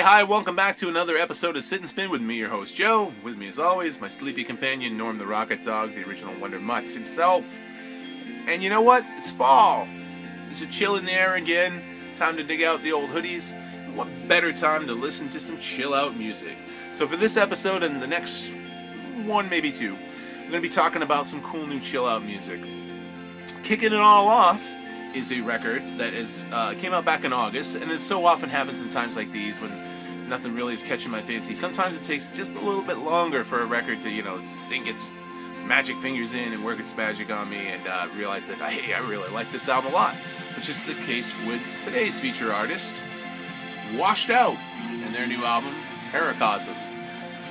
hi, welcome back to another episode of Sit and Spin with me, your host Joe. With me as always, my sleepy companion Norm the Rocket Dog, the original Wonder Mutts himself. And you know what? It's fall. There's a chill in the air again. Time to dig out the old hoodies. What better time to listen to some chill out music? So for this episode and the next one, maybe two, I'm going to be talking about some cool new chill out music. Kicking it all off is a record that came out back in August, and it so often happens in times like these when nothing really is catching my fancy. Sometimes it takes just a little bit longer for a record to, sink its magic fingers in and work its magic on me and realize that, hey, I really like this album a lot. Which is the case with today's feature artist, Washed Out, and their new album, Paracosm.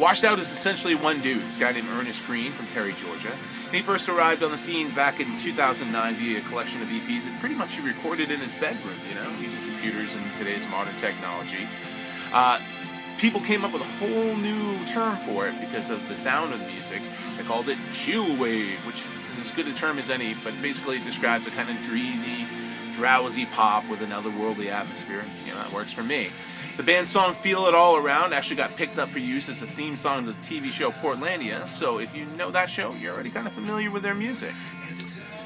Washed Out is essentially one dude, this guy named Ernest Green from Perry, Georgia. And he first arrived on the scene back in 2009 via a collection of EPs that pretty much he recorded in his bedroom, using computers and today's modern technology. People came up with a whole new term for it because of the sound of the music. They called it Chillwave, which is as good a term as any, but basically it describes a kind of dreamy, drowsy pop with an otherworldly atmosphere. That works for me. The band's song Feel It All Around actually got picked up for use as a theme song to the TV show Portlandia, so if you know that show, you're already kind of familiar with their music.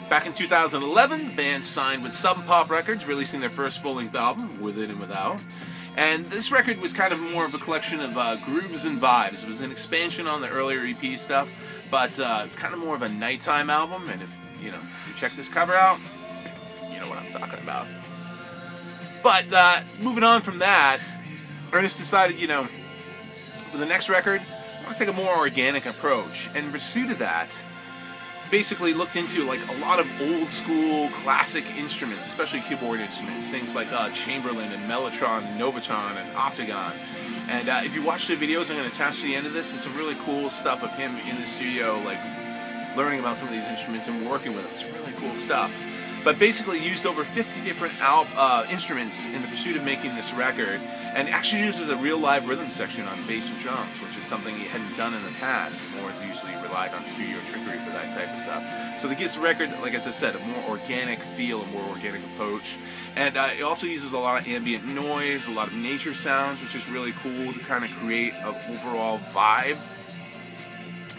Back in 2011, the band signed with Sub Pop Records, releasing their first full-length album, With It and Without. And this record was kind of more of a collection of grooves and vibes. It was an expansion on the earlier EP stuff, but it's kind of more of a nighttime album, and if you check this cover out, you know what I'm talking about. But moving on from that, Ernest decided, for the next record, I want to take a more organic approach. And in pursuit of that, basically looked into a lot of old school classic instruments, especially keyboard instruments, things like Chamberlin and Mellotron and Novatron and Optagon. And if you watch the videos I'm going to attach to the end of this, it's some really cool stuff of him in the studio, learning about some of these instruments and working with them. It's really cool stuff. But basically used over 50 different instruments in the pursuit of making this record, and actually uses a real live rhythm section on bass and drums, which is something he hadn't done in the past. More usually relied on studio trickery for that type of stuff. So that gives the record, like as I said, a more organic feel, a more organic approach. And it also uses a lot of ambient noise, a lot of nature sounds, which is really cool to kind of create an overall vibe.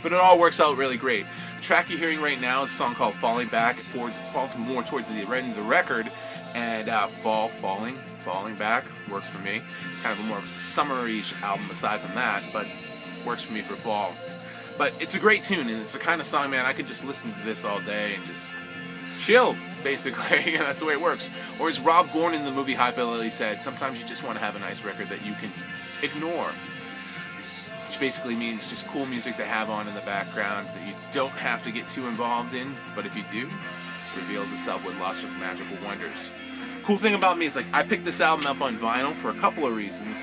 But it all works out really great. The track you're hearing right now is a song called Falling Back. It falls more towards the end of the record, and Falling Back works for me. Kind of a more summer-ish album aside from that, but works for me for fall. But it's a great tune, and it's the kind of song, man, I could just listen to this all day and just chill, basically. That's the way it works. Or as Rob Gordon in the movie High Fidelity said, sometimes you just want to have a nice record that you can ignore. Which basically means just cool music to have on in the background that you don't have to get too involved in, but if you do, it reveals itself with lots of magical wonders. Cool thing about me is I picked this album up on vinyl for a couple of reasons.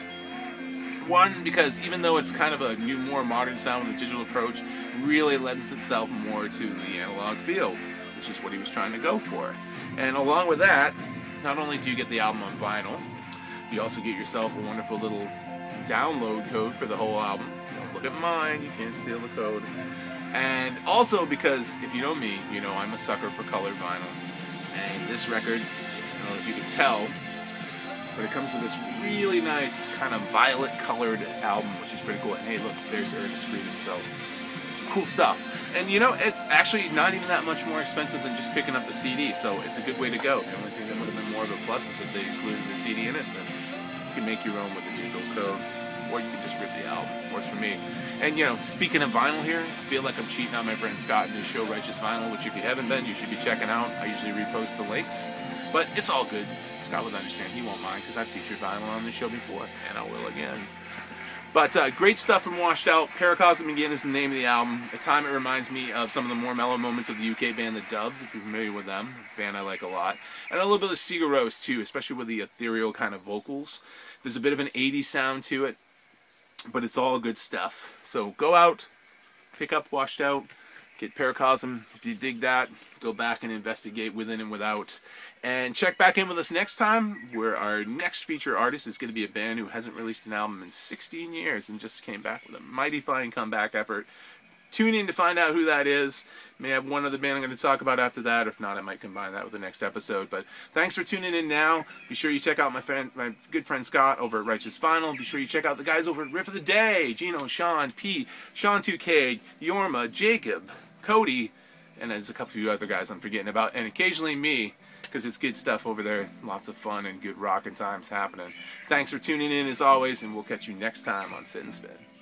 One, because even though it's kind of a new, more modern sound with a digital approach, really lends itself more to the analog feel, which is what he was trying to go for. And along with that, not only do you get the album on vinyl, you also get yourself a wonderful little download code for the whole album. Don't look at mine, you can't steal the code. And also because, if you know me, I'm a sucker for colored vinyl. And this record, I don't know if you can tell, but it comes with this really nice kind of violet colored album, which is pretty cool. And hey, look, there's Ernest Green himself. Cool stuff. And it's actually not even that much more expensive than just picking up the CD, so it's a good way to go. The only thing that would have been more of a plus is if they included the CD in it. Then you can make your own with the digital code, or you can just rip the album. Works for me. And speaking of vinyl here, I feel like I'm cheating on my friend Scott in his show Righteous Vinyl, which if you haven't been, you should be checking out. I usually repost the links, but it's all good. Scott would understand. He won't mind because I've featured vinyl on this show before, and I will again. But great stuff from Washed Out. Paracosm again is the name of the album. At time it reminds me of some of the more mellow moments of the UK band The Dubs, if you're familiar with them, a band I like a lot. And a little bit of Sigur Rós too, especially with the ethereal kind of vocals. There's a bit of an 80s sound to it, but it's all good stuff. So go out, pick up Washed Out, get Paracosm. If you dig that, go back and investigate Within and Without. And check back in with us next time, where our next feature artist is going to be a band who hasn't released an album in 16 years and just came back with a mighty fine comeback effort Tune in to find out who that is. May have one other band I'm going to talk about after that. If not, I might combine that with the next episode. But thanks for tuning in now. Be sure you check out my good friend Scott over at Righteous Final. Be sure you check out the guys over at Riff of the Day. Gino, Sean, Pete, Sean 2K, Yorma, Jacob, Cody, and there's a couple few other guys I'm forgetting about. And occasionally me, because it's good stuff over there. Lots of fun and good rockin' times happening. Thanks for tuning in as always, and we'll catch you next time on Sit and Spin.